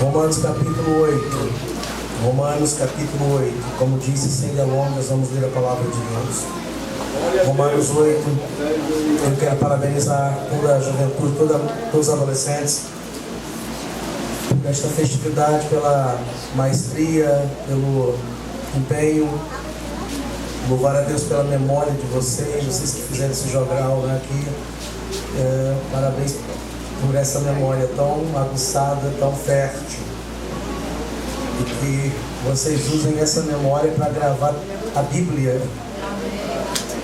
Romanos capítulo 8. Romanos capítulo 8. Como disse, sem delongas, vamos ler a palavra de Deus. Romanos 8. Eu quero parabenizar toda a juventude, todos os adolescentes por esta festividade, pela maestria, pelo empenho. Louvar a Deus pela memória de vocês que fizeram esse jogral aqui. Parabéns por essa memória tão aguçada, tão fértil. E que vocês usem essa memória para gravar a Bíblia,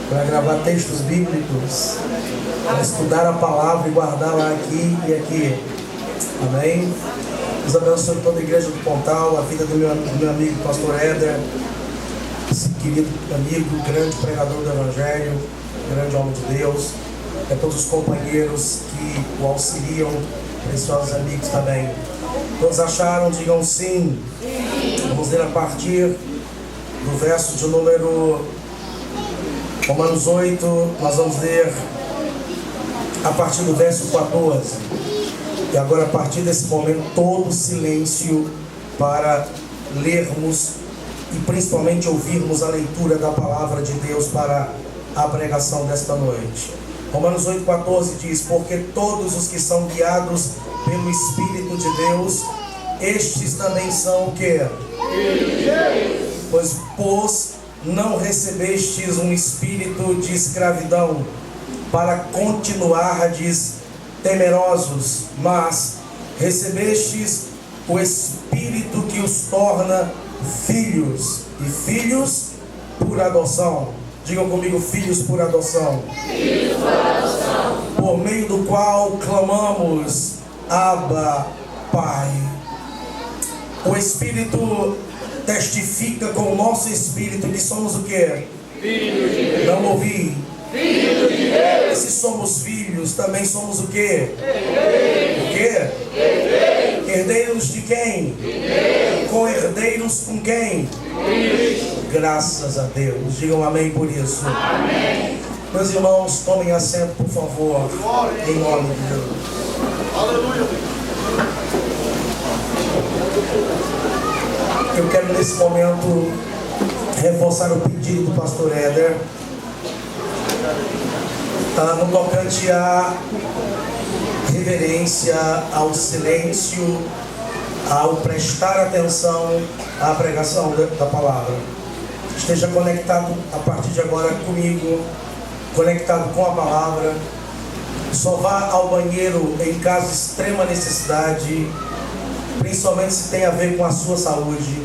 para gravar textos bíblicos, para estudar a palavra e guardá-la aqui e aqui. Amém? Deus abençoe toda a igreja do Pontal, a vida do meu amigo pastor Éder, esse querido amigo, grande pregador do Evangelho, grande homem de Deus, a todos os companheiros que o auxiliam, preciosos amigos também. Todos acharam? Digam sim. Vamos ler a partir do verso de número Romanos 8, nós vamos ler a partir do verso 14. E agora, a partir desse momento, todo silêncio para lermos e principalmente ouvirmos a leitura da palavra de Deus para a pregação desta noite. Romanos 8,14 diz: porque todos os que são guiados pelo Espírito de Deus, estes também são o quê? Pois não recebestes um espírito de escravidão para continuardes temerosos, mas recebestes o Espírito que os torna filhos, e filhos por adoção. Digam comigo: filhos por adoção. Filhos por adoção. Por meio do qual clamamos: Abba, Pai. O Espírito testifica com o nosso espírito que somos o quê? Filhos de Deus. Não ouvi. Filhos de Deus. E se somos filhos, também somos o quê? Herdeiros. O quê? Herdeiros. Herdeiros de quem? De Deus. Co-herdeiros com quem? Cristo. Graças a Deus. Digam amém por isso. Amém. Meus irmãos, tomem assento, por favor. Em nome de Deus. Aleluia. Eu quero nesse momento reforçar o pedido do pastor Éder, no tocante à reverência, ao silêncio, ao prestar atenção à pregação da palavra. Esteja conectado a partir de agora comigo, conectado com a palavra. Só vá ao banheiro em caso de extrema necessidade, principalmente se tem a ver com a sua saúde.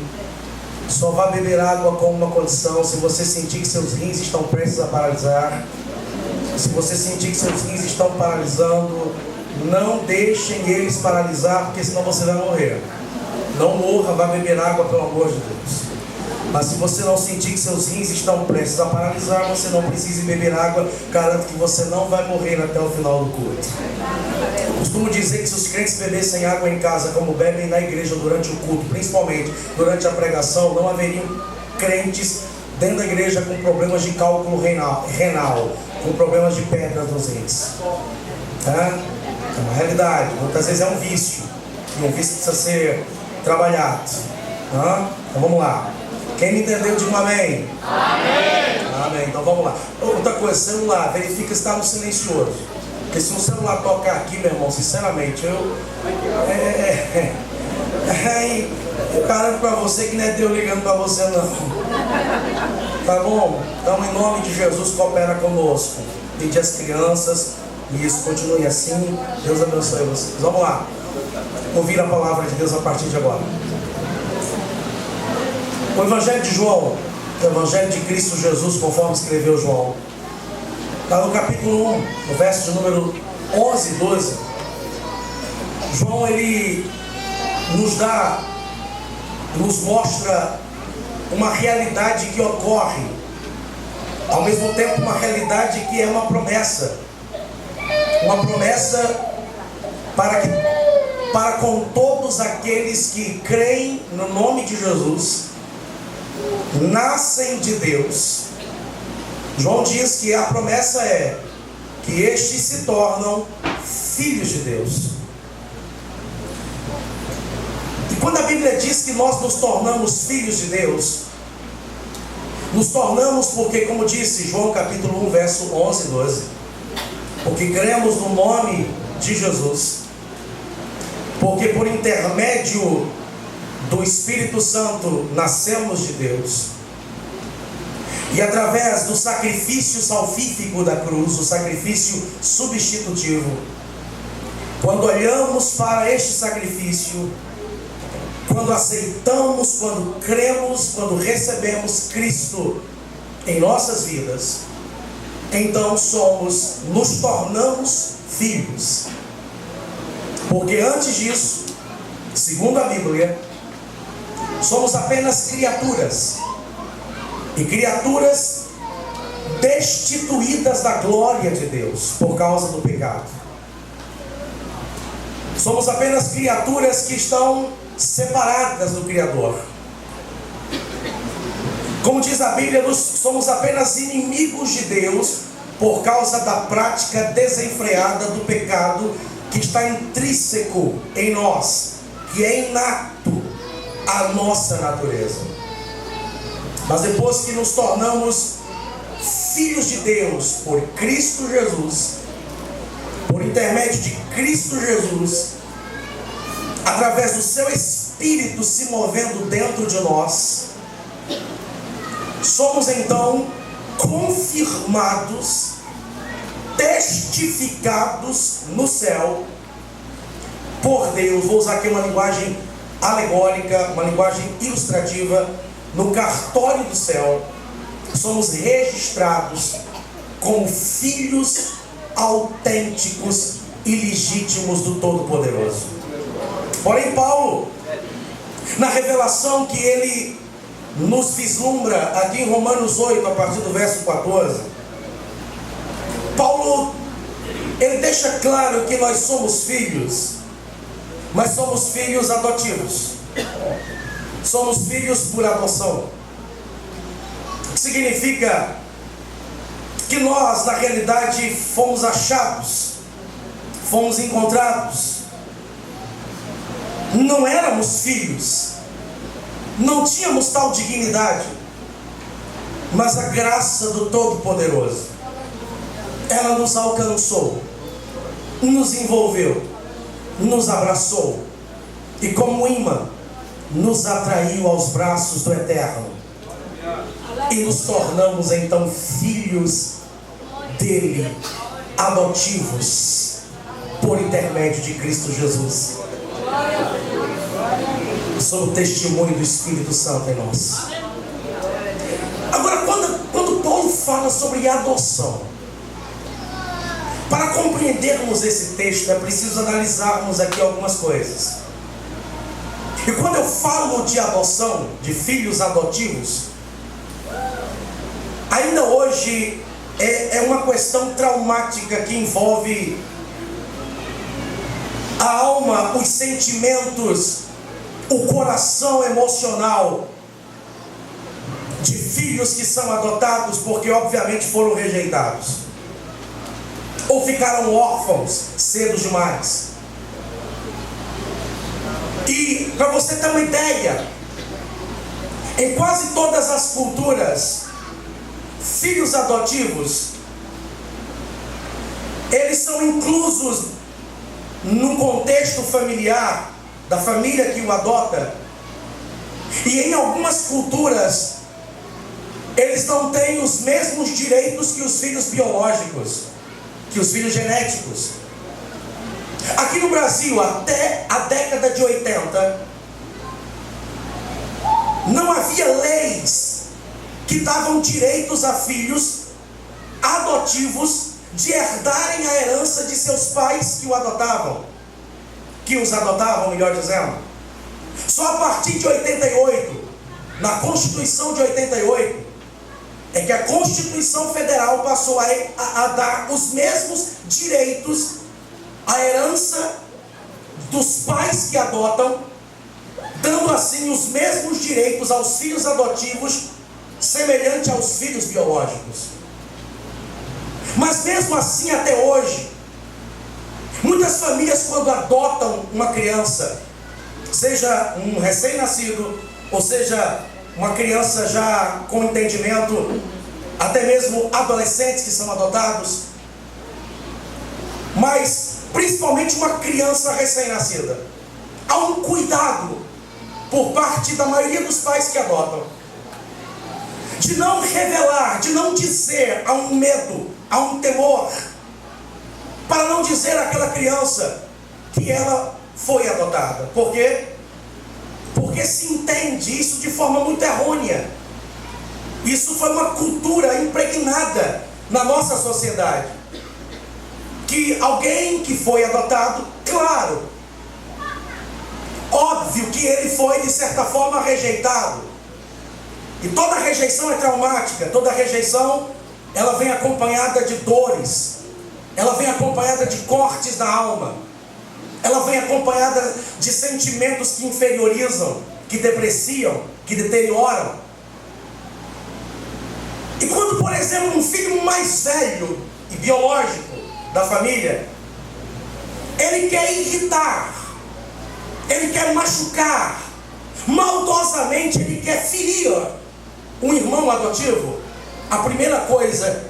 Só vá beber água com uma condição: se você sentir que seus rins estão prestes a paralisar, se você sentir que seus rins estão paralisando, não deixem eles paralisar, porque senão você vai morrer. Não morra, vá beber água, pelo amor de Deus. Mas se você não sentir que seus rins estão prestes a paralisar, você não precisa beber água. Garanto que você não vai morrer até o final do culto. Costumo dizer que se os crentes bebessem água em casa como bebem na igreja durante o culto, principalmente durante a pregação, não haveriam crentes dentro da igreja com problemas de cálculo renal, com problemas de pedras nos rins. É uma realidade. Muitas vezes é um vício, e um vício precisa ser trabalhado. Então vamos lá. Quem me entendeu, diga um amém. Amém. Amém. Então vamos lá. Outra coisa, celular, verifica se está no silencioso. Porque se o celular tocar aqui, meu irmão, sinceramente, eu garanto para você que não é Deus ligando para você, não. Tá bom? Então, em nome de Jesus, coopera conosco. Pede as crianças, e isso continue assim. Deus abençoe vocês. Vamos lá. Ouvir a palavra de Deus a partir de agora. O Evangelho de João, o Evangelho de Cristo Jesus, conforme escreveu João, está no capítulo 1, no verso de número 11 e 12. João, ele nos mostra uma realidade que ocorre, ao mesmo tempo uma realidade que é uma promessa para com todos aqueles que creem no nome de Jesus, nascem de Deus. João diz que a promessa é que estes se tornam filhos de Deus. quando a Bíblia diz que nós nos tornamos filhos de Deus, nos tornamos porque, como disse João capítulo 1, verso 11 e 12, porque cremos no nome de Jesus, porque por intermédio do Espírito Santo nascemos de Deus, e através do sacrifício salvífico da cruz, o sacrifício substitutivo, quando olhamos para este sacrifício, quando aceitamos, quando cremos, quando recebemos Cristo em nossas vidas, então nos tornamos filhos. Porque antes disso, segundo a Bíblia, somos apenas criaturas, e criaturas destituídas da glória de Deus por causa do pecado. Somos apenas criaturas que estão separadas do Criador. Como diz a Bíblia, somos apenas inimigos de Deus por causa da prática desenfreada do pecado que está intrínseco em nós, que é inato à nossa natureza. Mas depois que nos tornamos filhos de Deus por Cristo Jesus, por intermédio de Cristo Jesus, através do seu Espírito se movendo dentro de nós, somos então confirmados, testificados no céu por Deus. Vou usar aqui uma linguagem alegórica, uma linguagem ilustrativa. No cartório do céu, somos registrados como filhos autênticos e legítimos do Todo-Poderoso. Porém, Paulo, na revelação que ele nos vislumbra aqui em Romanos 8, a partir do verso 14, Paulo, ele deixa claro que nós somos filhos, mas somos filhos adotivos. Somos filhos por adoção. O que significa que nós, na realidade, fomos achados, fomos encontrados. Não éramos filhos, não tínhamos tal dignidade, mas a graça do Todo-Poderoso, ela nos alcançou, nos envolveu, nos abraçou, e como imã, nos atraiu aos braços do Eterno, e nos tornamos então filhos dele, adotivos, por intermédio de Cristo Jesus, sob o testemunho do Espírito Santo em nós. Agora, quando Paulo fala sobre adoção, para compreendermos esse texto, é preciso analisarmos aqui algumas coisas. E quando eu falo de adoção, de filhos adotivos, ainda hoje é uma questão traumática que envolve a alma, os sentimentos, o coração emocional de filhos que são adotados porque obviamente foram rejeitados ou ficaram órfãos cedo demais. E para você ter uma ideia, em quase todas as culturas, filhos adotivos, eles são inclusos no contexto familiar, da família que o adota. E em algumas culturas, eles não têm os mesmos direitos que os filhos biológicos, que os filhos genéticos. Aqui no Brasil, até a década de 80, não havia leis que davam direitos a filhos adotivos de herdarem a herança de seus pais que os adotavam, melhor dizendo. Só a partir de 88, na Constituição de 88, é que a Constituição Federal passou a dar os mesmos direitos à herança dos pais que adotam, dando assim os mesmos direitos aos filhos adotivos, semelhante aos filhos biológicos. Mas mesmo assim, até hoje, muitas famílias, quando adotam uma criança, seja um recém-nascido, ou seja, uma criança já com entendimento, até mesmo adolescentes que são adotados, mas principalmente uma criança recém-nascida. Há um cuidado por parte da maioria dos pais que adotam, de não revelar, de não dizer, há um medo, há um temor, para não dizer àquela criança que ela foi adotada. Por quê? Porque se entende isso de forma muito errônea. Isso foi uma cultura impregnada na nossa sociedade, que alguém que foi adotado, claro, óbvio que ele foi de certa forma rejeitado, e toda rejeição é traumática, toda rejeição ela vem acompanhada de dores, ela vem acompanhada de cortes na alma, ela vem acompanhada de sentimentos que inferiorizam, que depreciam, que deterioram. E quando, por exemplo, um filho mais velho e biológico da família, ele quer irritar, ele quer machucar, maldosamente ele quer ferir um irmão adotivo, a primeira coisa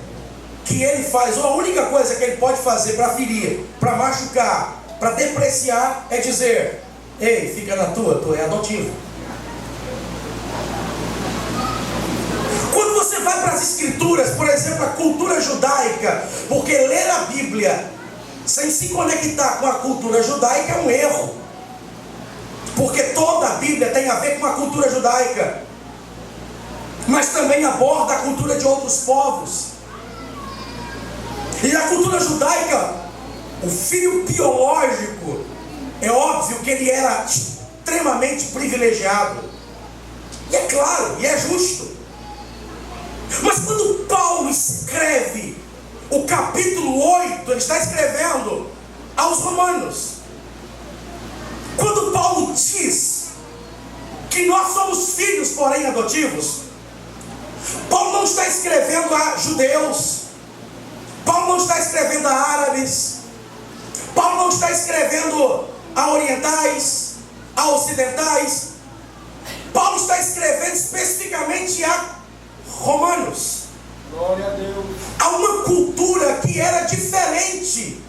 que ele faz, ou a única coisa que ele pode fazer para ferir, para machucar, para depreciar, é dizer: ei, fica na tua, tu é adotivo. Quando você vai para as escrituras, por exemplo, a cultura judaica, porque ler a Bíblia sem se conectar com a cultura judaica é um erro, porque toda a Bíblia tem a ver com a cultura judaica, mas também aborda a cultura de outros povos. E a cultura judaica, o filho biológico, é óbvio que ele era extremamente privilegiado, e é claro, e é justo. Mas quando Paulo escreve o capítulo 8, ele está escrevendo aos romanos. Quando Paulo diz que nós somos filhos, porém adotivos, Paulo não está escrevendo a judeus, Paulo não está escrevendo a árabes, Paulo não está escrevendo a orientais, a ocidentais. Paulo está escrevendo especificamente a romanos. Glória a Deus. Há uma cultura que era diferente,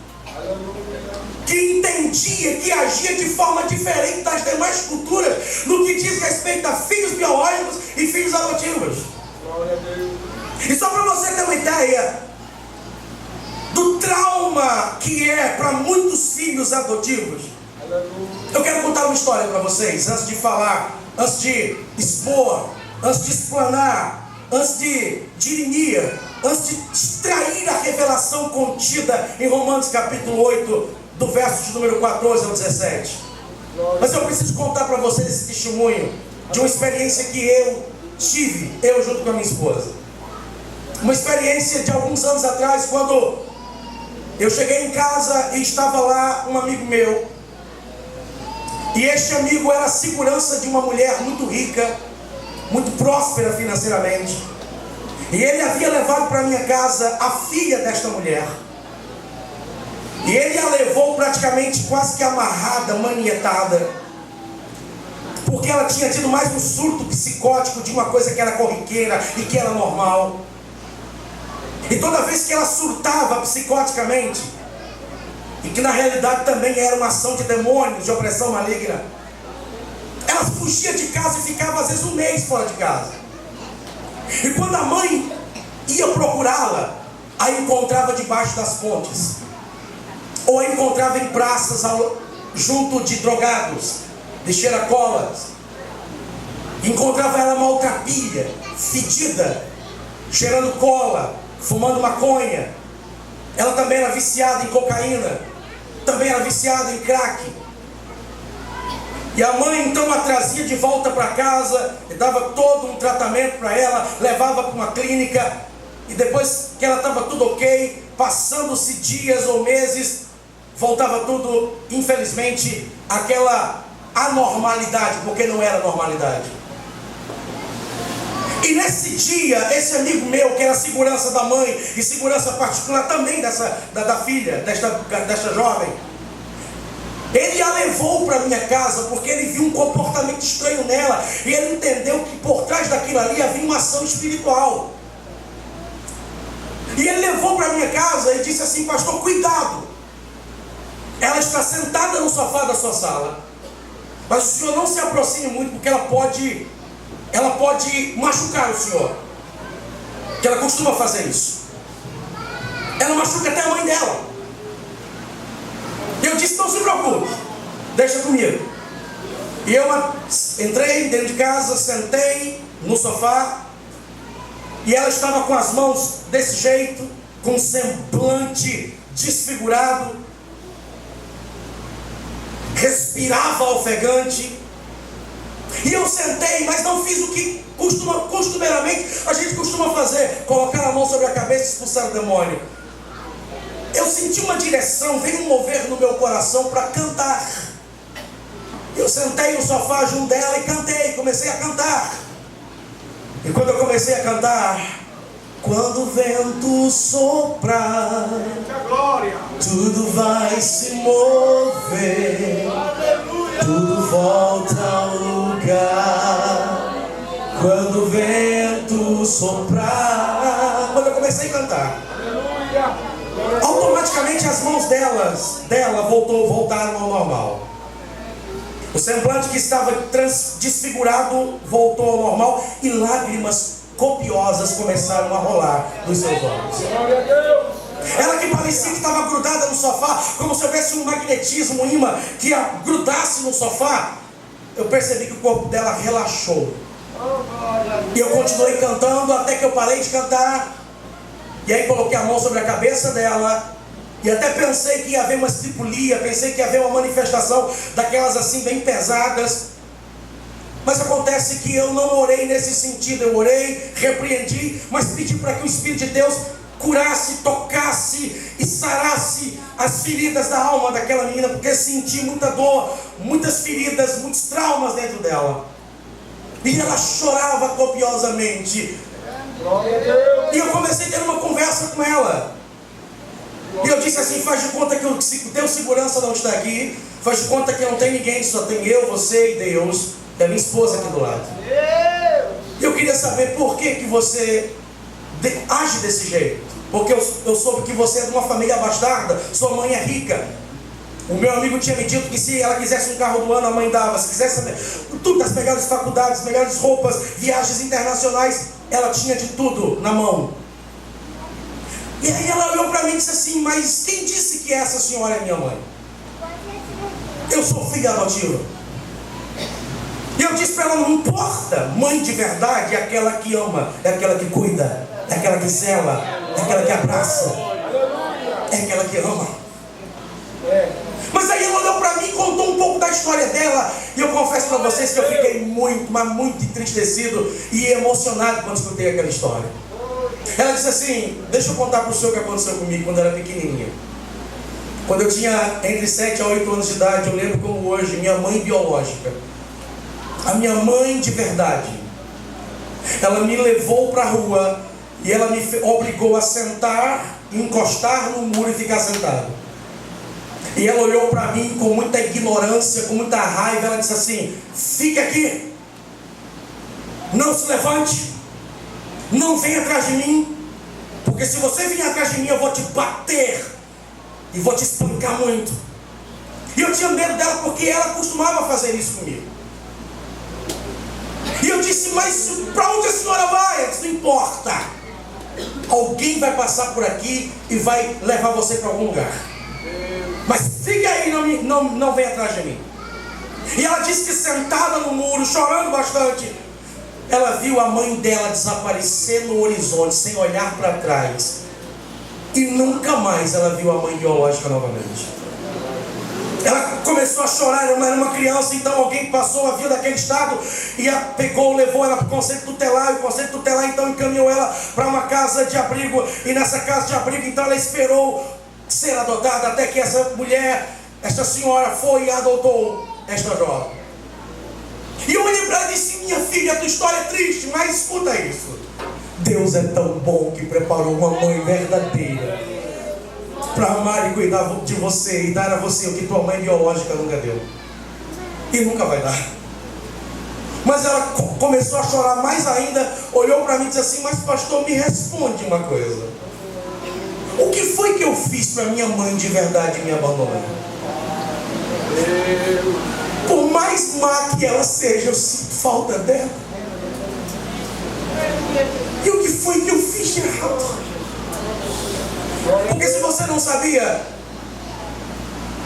que entendia, que agia de forma diferente das demais culturas no que diz respeito a filhos biológicos e filhos adotivos. Glória a Deus. E só para você ter uma ideia do trauma que é para muitos filhos adotivos, eu quero contar uma história para vocês, antes de falar, antes de expor, antes de explanar, antes de dirimir, antes de extrair a revelação contida em Romanos capítulo 8, do verso de número 14 ao 17. Mas eu preciso contar para vocês esse testemunho de uma experiência que eu tive, eu junto com a minha esposa. Uma experiência de alguns anos atrás, quando eu cheguei em casa e estava lá um amigo meu. E este amigo era a segurança de uma mulher muito rica, muito próspera financeiramente. E ele havia levado para minha casa a filha desta mulher. E ele a levou praticamente quase que amarrada, manietada, porque ela tinha tido mais um surto psicótico de uma coisa que era corriqueira e que era normal. E toda vez que ela surtava psicoticamente, e que na realidade também era uma ação de demônios, de opressão maligna, ela fugia de casa e ficava às vezes um mês fora de casa. E quando a mãe ia procurá-la, a encontrava debaixo das pontes, ou a encontrava em praças junto de drogados, de cheiracolas. Encontrava ela maltrapilha, fedida, cheirando cola, fumando maconha. Ela também era viciada em cocaína, também era viciada em crack. E a mãe então a trazia de volta para casa, e dava todo um tratamento para ela, levava para uma clínica, e depois que ela estava tudo ok, passando-se dias ou meses, voltava tudo, infelizmente, àquela anormalidade, porque não era normalidade. E nesse dia, esse amigo meu, que era segurança da mãe e segurança particular também da filha, desta jovem, Ele a levou para minha casa porque ele viu um comportamento estranho nela. E ele entendeu que por trás daquilo ali havia uma ação espiritual. E ele levou para minha casa e disse assim: pastor, cuidado. Ela está sentada no sofá da sua sala. Mas o senhor não se aproxime muito, porque ela pode machucar o senhor. Que ela costuma fazer isso. Ela machuca até a mãe dela. Eu disse: não se preocupe, deixa comigo. E eu entrei dentro de casa, sentei no sofá, e ela estava com as mãos desse jeito, com um semblante desfigurado, respirava ofegante. E eu sentei, mas não fiz o que costumeiramente a gente costuma fazer: colocar a mão sobre a cabeça e expulsar o demônio. Eu senti uma direção, veio um mover no meu coração para cantar. Eu sentei no sofá junto dela e cantei, comecei a cantar. E quando eu comecei a cantar: quando o vento soprar, tudo vai se mover, tudo volta ao lugar. Quando o vento soprar. Quando eu comecei a cantar, automaticamente as mãos dela voltaram ao normal. O semblante que estava desfigurado voltou ao normal, e lágrimas copiosas começaram a rolar dos seus olhos. Ela que parecia que estava grudada no sofá, como se houvesse um magnetismo, um imã que a grudasse no sofá. Eu percebi que o corpo dela relaxou. E eu continuei cantando até que eu parei de cantar. E aí coloquei a mão sobre a cabeça dela. E até pensei que ia haver uma estripulia, pensei que ia haver uma manifestação daquelas assim bem pesadas. Mas acontece que eu não orei nesse sentido. Eu orei, repreendi, mas pedi para que o Espírito de Deus curasse, tocasse e sarasse as feridas da alma daquela menina, porque senti muita dor, muitas feridas, muitos traumas dentro dela. E ela chorava copiosamente. E eu comecei a ter uma conversa com ela. E eu disse assim: faz de conta que o teu segurança não está aqui, faz de conta que não tem ninguém, só tem eu, você e Deus, e a minha esposa aqui do lado. E eu queria saber por que você age desse jeito. Porque eu soube que você é de uma família bastarda, sua mãe é rica. O meu amigo tinha me dito que se ela quisesse um carro do ano, a mãe dava. Se quisesse tudo, as melhores faculdades, melhores roupas, viagens internacionais, ela tinha de tudo na mão. E aí ela olhou para mim e disse assim: mas quem disse que essa senhora é minha mãe? Eu sou filha adotiva. E eu disse para ela: não importa, mãe de verdade é aquela que ama, é aquela que cuida, é aquela que zela, é aquela que abraça, é aquela que ama. Mas aí ela olhou para mim e contou um pouco da história dela. E eu confesso para vocês que eu fiquei muito, mas muito entristecido e emocionado quando escutei aquela história. Ela disse assim: deixa eu contar para o senhor o que aconteceu comigo quando eu era pequenininha. Quando eu tinha entre 7 a 8 anos de idade, eu lembro como hoje, minha mãe biológica, a minha mãe de verdade, ela me levou para a rua e ela me obrigou a sentar, encostar no muro e ficar sentado. E ela olhou para mim com muita ignorância, com muita raiva. Ela disse assim: fique aqui, não se levante, não venha atrás de mim, porque se você vir atrás de mim eu vou te bater e vou te espancar muito. E eu tinha medo dela porque ela costumava fazer isso comigo. E eu disse: mas para onde a senhora vai? Ela disse: não importa, alguém vai passar por aqui e vai levar você para algum lugar, mas fique aí, não venha atrás de mim. E ela disse que sentada no muro, chorando bastante, ela viu a mãe dela desaparecer no horizonte, sem olhar para trás. E nunca mais ela viu a mãe biológica novamente. Ela começou a chorar, ela era uma criança, então alguém passou, a viu daquele estado e a pegou, levou ela para o conselho tutelar. E o conselho tutelar então encaminhou ela para uma casa de abrigo. E nessa casa de abrigo então ela esperou ser adotada, até que essa mulher, essa senhora foi e adotou esta jovem. E eu olhei para ela e disse: minha filha, a tua história é triste, mas escuta isso. Deus é tão bom que preparou uma mãe verdadeira. para amar e cuidar de você e dar a você o que tua mãe biológica nunca deu. E nunca vai dar. Mas ela começou a chorar mais ainda, olhou para mim e disse assim: mas pastor, me responde uma coisa. O que foi que eu fiz para minha mãe de verdade me abandonar? Por mais má que ela seja, eu sinto falta dela. E o que foi que eu fiz de errado? Porque se você não sabia,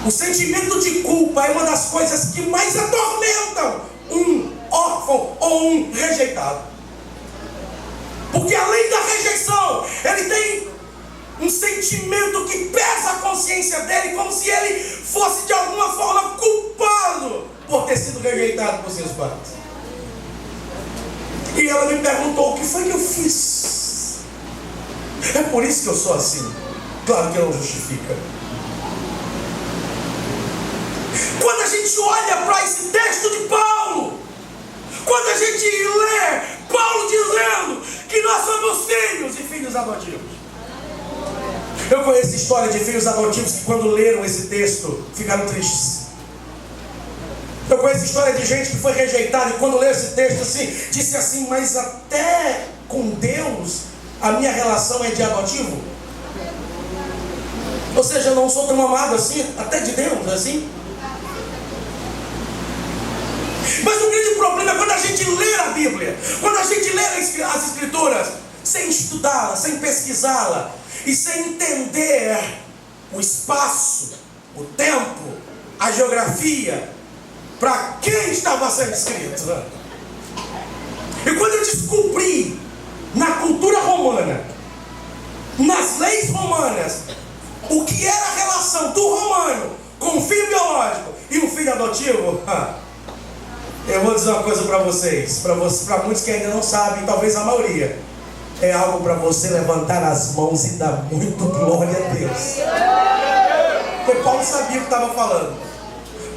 o sentimento de culpa é uma das coisas que mais atormentam um órfão ou um rejeitado. Porque além da rejeição, ele tem um sentimento que pesa a consciência dele, como se ele fosse de alguma forma culpado por ter sido rejeitado por seus pais. E ela me perguntou: o que foi que eu fiz? É por isso que eu sou assim. Claro que não justifica. Quando a gente olha para esse texto de Paulo, quando a gente lê Paulo dizendo que nós somos filhos e filhos adotivos. Eu conheço história de filhos adotivos que quando leram esse texto ficaram tristes. Eu conheço história de gente que foi rejeitada e quando leu esse texto assim, disse assim: mas até com Deus a minha relação é de adotivo. Ou seja, eu não sou tão amado assim, até de Deus, assim. Mas o grande problema é quando a gente lê a Bíblia, quando a gente lê as Escrituras, sem estudá-la, sem pesquisá-la, e sem entender o espaço, o tempo, a geografia, para quem estava sendo escrito. E quando eu descobri na cultura romana, nas leis romanas, o que era a relação do romano com o filho biológico e o filho adotivo, eu vou dizer uma coisa para vocês, para muitos que ainda não sabem, talvez a maioria, é algo para você levantar as mãos e dar muito glória a Deus. Porque Paulo sabia o que estava falando.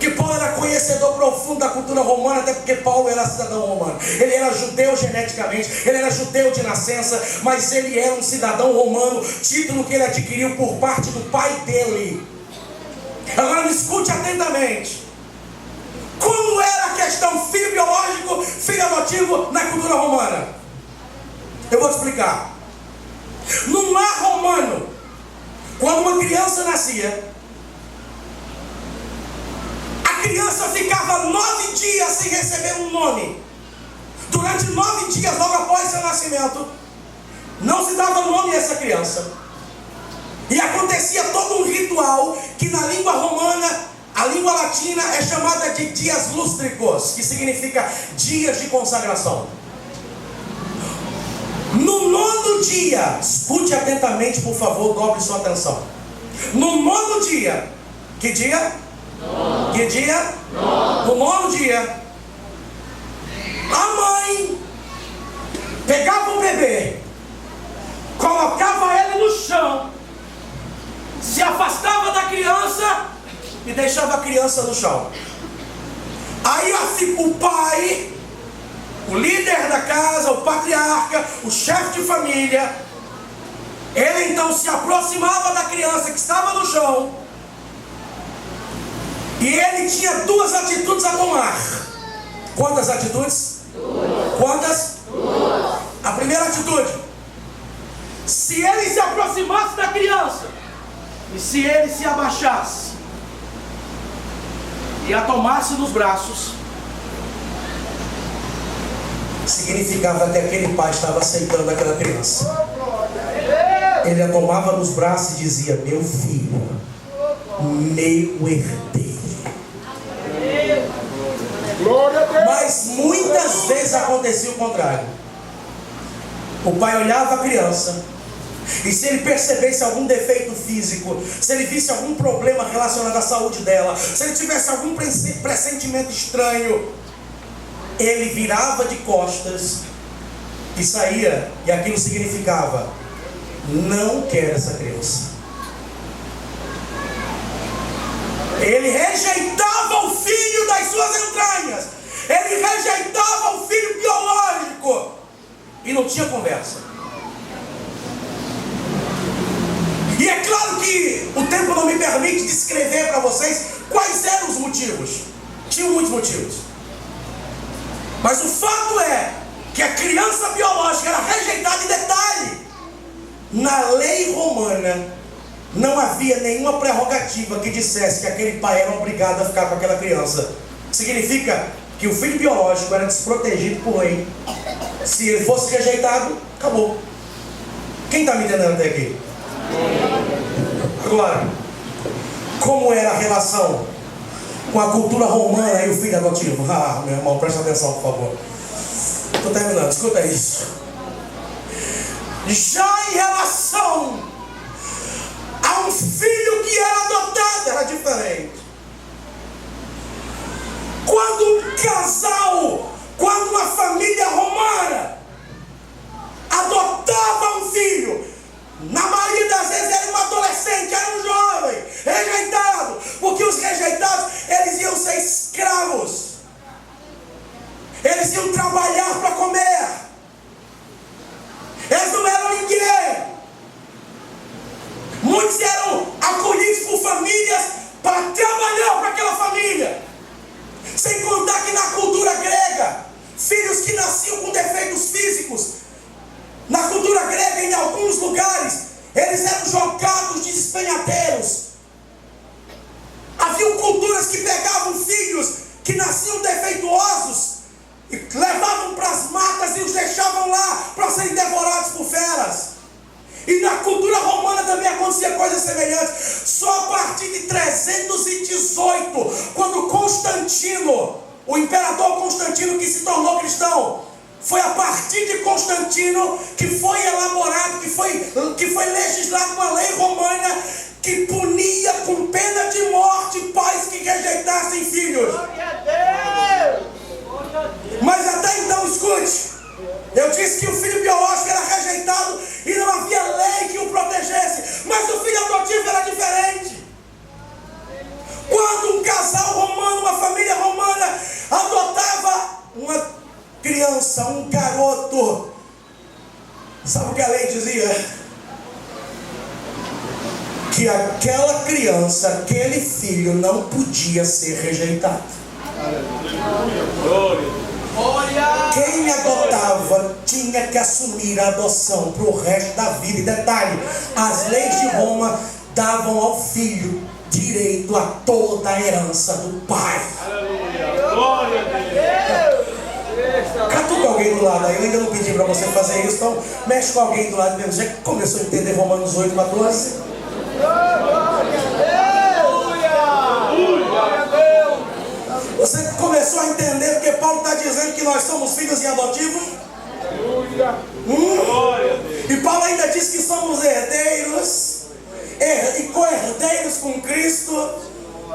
Que Paulo era conhecedor profundo da cultura romana, até porque Paulo era cidadão romano. Ele era judeu geneticamente, ele era judeu de nascença, mas ele era um cidadão romano, título que ele adquiriu por parte do pai dele. Agora me escute atentamente. Como era a questão filho biológico, filho adotivo na cultura romana? Eu vou te explicar. No lar romano, quando uma criança nascia, a criança ficava 9 dias sem receber um nome. Durante 9 dias, logo após seu nascimento, não se dava nome a essa criança. E acontecia todo um ritual que na língua romana, a língua latina, é chamada de dias lústricos, que significa dias de consagração. No 9º dia, escute atentamente, por favor, dobre sua atenção. No 9º dia, que dia? Que dia? No 9º dia, a mãe pegava o bebê, colocava ele no chão, se afastava da criança e deixava a criança no chão. Aí o pai, o líder da casa, o patriarca, o chefe de família, ele então se aproximava da criança que estava no chão, e ele tinha 2 atitudes a tomar. Quantas atitudes? 2. Quantas? 2. A primeira atitude: se ele se aproximasse da criança e se ele se abaixasse e a tomasse nos braços, significava que aquele pai estava aceitando aquela criança. Ele a tomava nos braços e dizia: meu filho, meu herdeiro. Mas muitas vezes acontecia o contrário. O pai olhava a criança e se ele percebesse algum defeito físico, se ele visse algum problema relacionado à saúde dela, se ele tivesse algum pressentimento estranho, ele virava de costas e saía. E aquilo significava: não quero essa criança. Ele rejeitava o filho das suas entranhas, ele rejeitava o filho biológico, e não tinha conversa. E é claro que o não me permite descrever para vocês quais eram os motivos. Tinham muitos motivos. Mas o fato é que a criança biológica era rejeitada. Em detalhe, na lei romana não havia nenhuma prerrogativa que dissesse que aquele pai era obrigado a ficar com aquela criança. Significa que o filho biológico era desprotegido por lei. Se ele fosse rejeitado, acabou. Quem está me entendendo até aqui? Agora, como era a relação com a cultura romana e o filho adotivo? Ah, meu irmão, presta atenção, por favor. Estou terminando, escuta isso. Já em relação a um filho que era adotado, era diferente. Quando um casal, quando uma família romana adotava um filho, na maioria das vezes era um adolescente, era um jovem, rejeitado, porque os rejeitados, eles iam ser escravos, eles iam trabalhar para comer, eles não eram ninguém. Muitos eram acolhidos por famílias para trabalhar para aquela família. Sem contar que na cultura grega, filhos que nasciam com defeitos físicos, na cultura grega, em alguns lugares, eles eram jogados de despenhadeiros. Havia culturas que pegavam filhos que nasciam defeituosos e levavam para as matas e os deixavam lá para serem devorados por feras. E na cultura romana também acontecia coisas semelhantes. Só a partir de 318, quando Constantino, o imperador Constantino, que se tornou cristão, foi a partir de Constantino que foi elaborado, que foi legislado uma lei romana que punia com pena de morte pais que rejeitassem filhos. Mas até então, escute, eu disse que o filho biológico era rejeitado e não havia lei que o protegesse, mas o filho adotivo era diferente. Quando um casal romano, uma família romana adotava uma criança, um garoto, sabe o que a lei dizia? Que aquela criança, aquele filho não podia ser rejeitado. Quem adotava tinha que assumir a adoção para o resto da vida. E detalhe, as leis de Roma davam ao filho direito a toda a herança do pai. Glória a Deus. Catuca alguém do lado aí, eu ainda não pedi para você fazer isso, então mexe com alguém do lado mesmo. Já começou a entender Romanos 8, 14? Você começou a entender porque Paulo está dizendo que nós somos filhos e adotivos? E Paulo ainda diz que somos herdeiros e co-herdeiros com Cristo.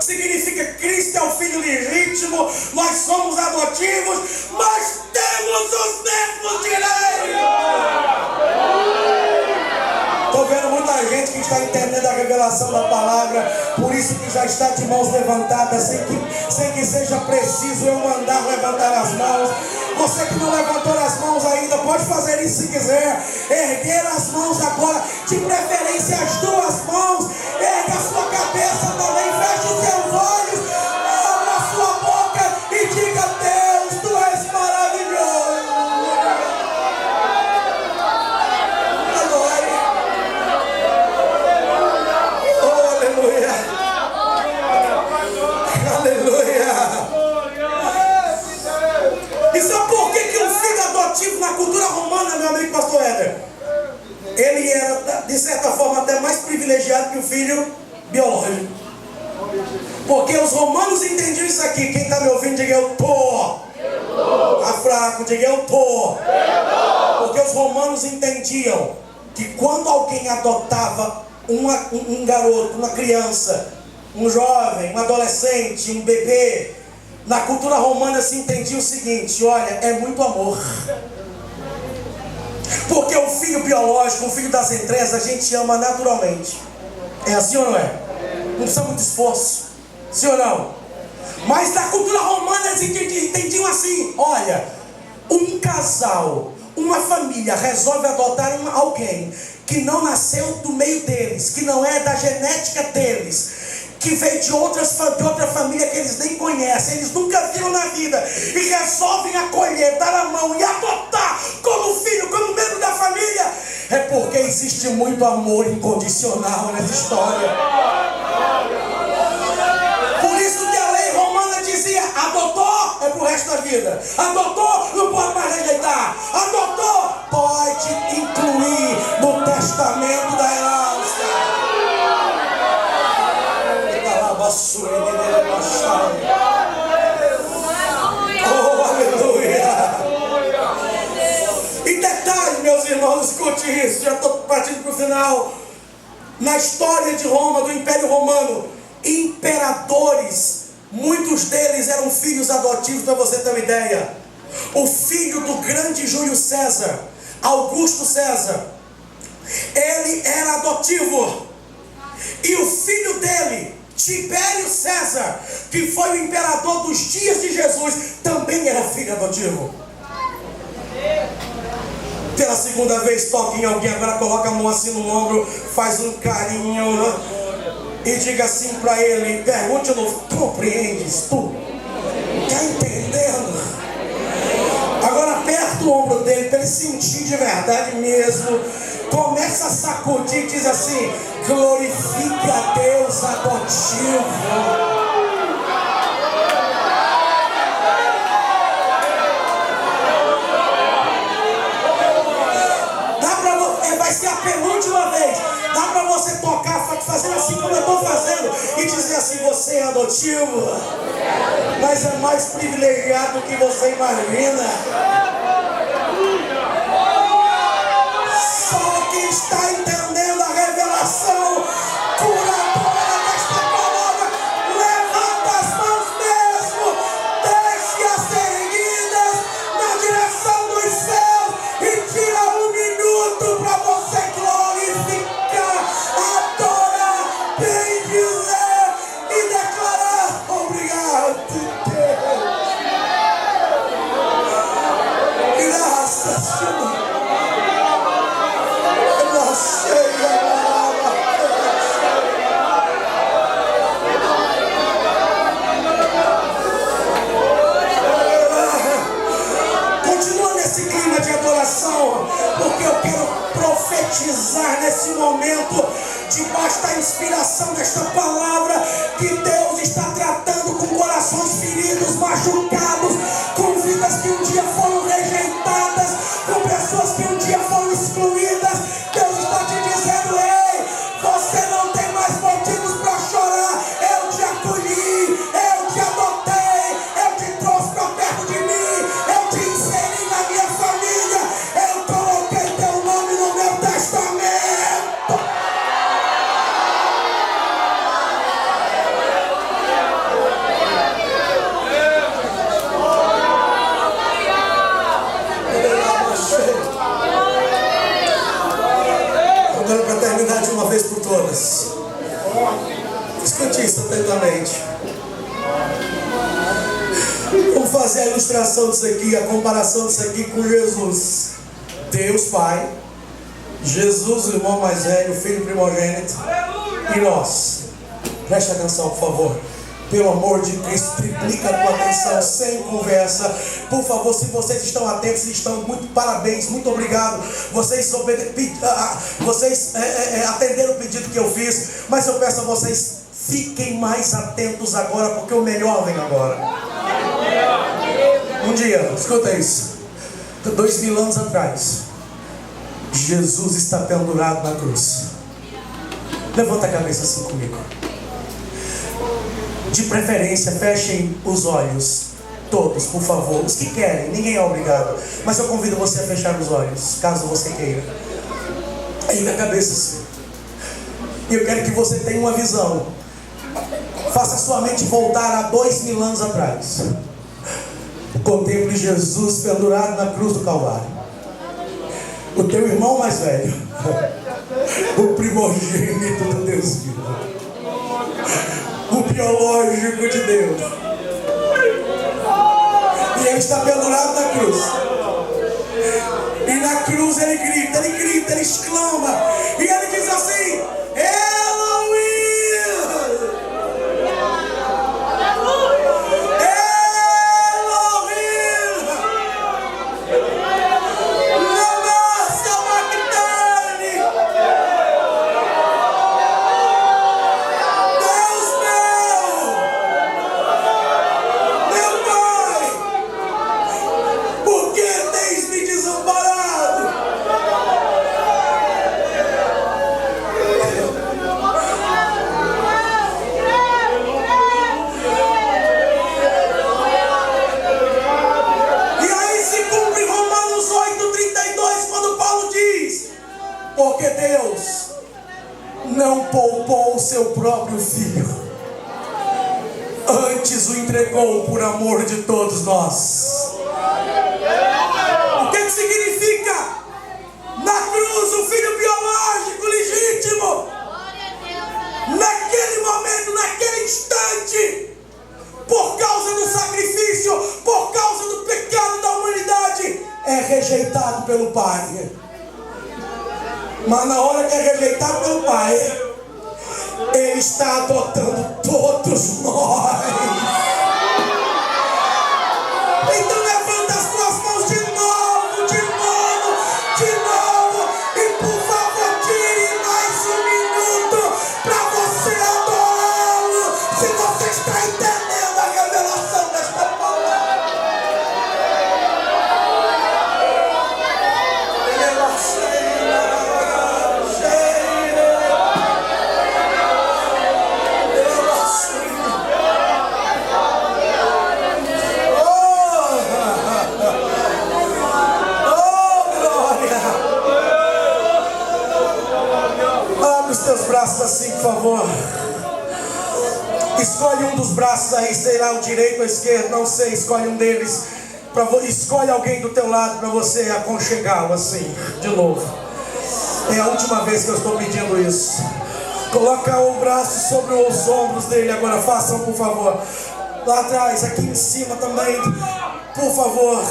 Significa que Cristo é o filho legítimo, nós somos adotivos, mas temos os mesmos direitos. Estou vendo muita gente que está entendendo a revelação da palavra, por isso que já está de mãos levantadas, sem que seja preciso eu mandar levantar as mãos. Você que não levantou as mãos ainda, pode fazer isso se quiser. Erguer as mãos agora, de preferência as duas mãos. Erga a sua cabeça também, feche os seus olhos, abra a sua boca e diga: Deus, tu és maravilhoso. Glória. Oh, aleluia. Aleluia. E sabe por que um filho adotivo na cultura romana, meu amigo pastor Éder, ele era, de certa forma, até mais privilegiado que o filho biológico? Porque os romanos entendiam isso aqui. Quem está me ouvindo, diga: eu tô. Está fraco, diga: eu tô. Porque os romanos entendiam que quando alguém adotava um garoto, uma criança, um jovem, um adolescente, um bebê, na cultura romana se entendia o seguinte: olha, é muito amor. Porque o filho biológico, o filho das entranhas, a gente ama naturalmente. É assim ou não é? Não precisa muito esforço. Sim ou não? Mas na cultura romana eles entendiam assim: olha, um casal, uma família resolve adotar alguém que não nasceu do meio deles, que não é da genética deles, que veio de outra família que eles nem conhecem, eles nunca viram na vida, e resolvem acolher, dar a mão e adotar como filho, como membro da família, é porque existe muito amor incondicional nessa história. Por isso que a lei romana dizia: adotou é pro resto da vida, adotou não pode mais rejeitar, adotou pode incluir no testamento da herança. Oh, aleluia! E detalhe, meus irmãos, escute isso, já estou partindo para o final. Na história de Roma, do Império Romano, imperadores, muitos deles eram filhos adotivos, para você ter uma ideia. O filho do grande Júlio César, Augusto César, ele era adotivo. E o filho dele, Tibério César, que foi o imperador dos dias de Jesus, também era filho adotivo. Pela segunda vez, toque em alguém, agora coloca a mão assim no ombro, faz um carinho, né? E diga assim para ele, pergunte de novo: compreendes? Tu está entendendo? Agora aperta o ombro dele para ele sentir de verdade mesmo. Começa a sacudir e diz assim: glorifique a Deus adotivo. Vai ser a penúltima vez. Dá para você tocar, fazendo assim como eu estou fazendo, e dizer assim: você é adotivo, mas é mais privilegiado do que você imagina. Só quem está entendendo a revelação curadora desta palavra, levanta as mãos mesmo, deixe-as erguidas na direção dos céus e tira um minuto para você glorificar, adorar, bendizer e declarar: obrigado, Deus. Graças, Senhor. Continua nesse clima de adoração, porque eu quero profetizar nesse momento, debaixo da inspiração desta palavra, que Deus está tratando com corações feridos, machucados, com vidas que um dia foram rejeitadas, com pessoas que um dia foram excluídas. Deus está te dizendo: ei, você não tem mais motivos para chorar. Eu te acolhi, eu te adotei, eu te trouxe para perto de mim, eu te inseri na minha família, eu coloquei teu nome no meu testamento. Para terminar de uma vez por todas, escute isso atentamente. Vamos fazer a ilustração disso aqui, a comparação disso aqui com Jesus. Deus Pai, Jesus, o irmão mais velho, o filho primogênito, e nós. Preste atenção, por favor. Pelo amor de Cristo, triplica a tua atenção, sem conversa. Por favor, se vocês estão atentos, estão muito parabéns, muito obrigado. Vocês atenderam o pedido que eu fiz, mas eu peço a vocês, fiquem mais atentos agora, porque o melhor vem agora. Um dia, escuta isso, 2000 anos atrás, Jesus está pendurado na cruz. Levanta a cabeça assim comigo. De preferência, fechem os olhos, todos, por favor. Os que querem, ninguém é obrigado, mas eu convido você a fechar os olhos, caso você queira. Aí na cabeça assim. E eu quero que você tenha uma visão. Faça sua mente voltar a 2000 anos atrás. Contemple Jesus pendurado na cruz do Calvário. O teu irmão mais velho, o primogênito do Deus vivo, o biológico de Deus, e ele está pendurado na cruz. o entregou por amor de todos nós. O que significa? Na cruz, o filho biológico, legítimo, naquele momento, naquele instante, por causa do sacrifício, por causa do pecado da humanidade, é rejeitado pelo Pai. Mas na hora que é rejeitado pelo Pai, Ele está adotando todos nós. Então levanta as tuas mãos de novo, de novo, de novo. E por favor, tire mais um minuto para você adorá-lo. Se você está entendendo a revelação desta palavra. Abre os teus braços assim, por favor. Escolhe um dos braços aí, sei lá, o direito ou o esquerdo, não sei, escolhe um deles. Escolhe alguém do teu lado para você aconchegá-lo assim, de novo. É a última vez que eu estou pedindo isso. Coloca o braço sobre os ombros dele agora, façam por favor. Lá atrás, aqui em cima também, por favor.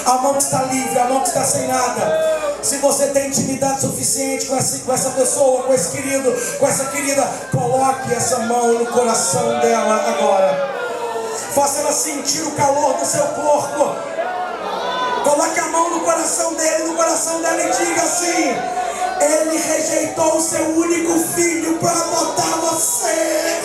A mão que está livre, a mão que está sem nada. Se você tem intimidade suficiente com essa pessoa, com esse querido, com essa querida, coloque essa mão no coração dela agora. Faça ela sentir o calor do seu corpo. Coloque a mão no coração dele, no coração dela, e diga assim: Ele rejeitou o seu único filho para adotar você.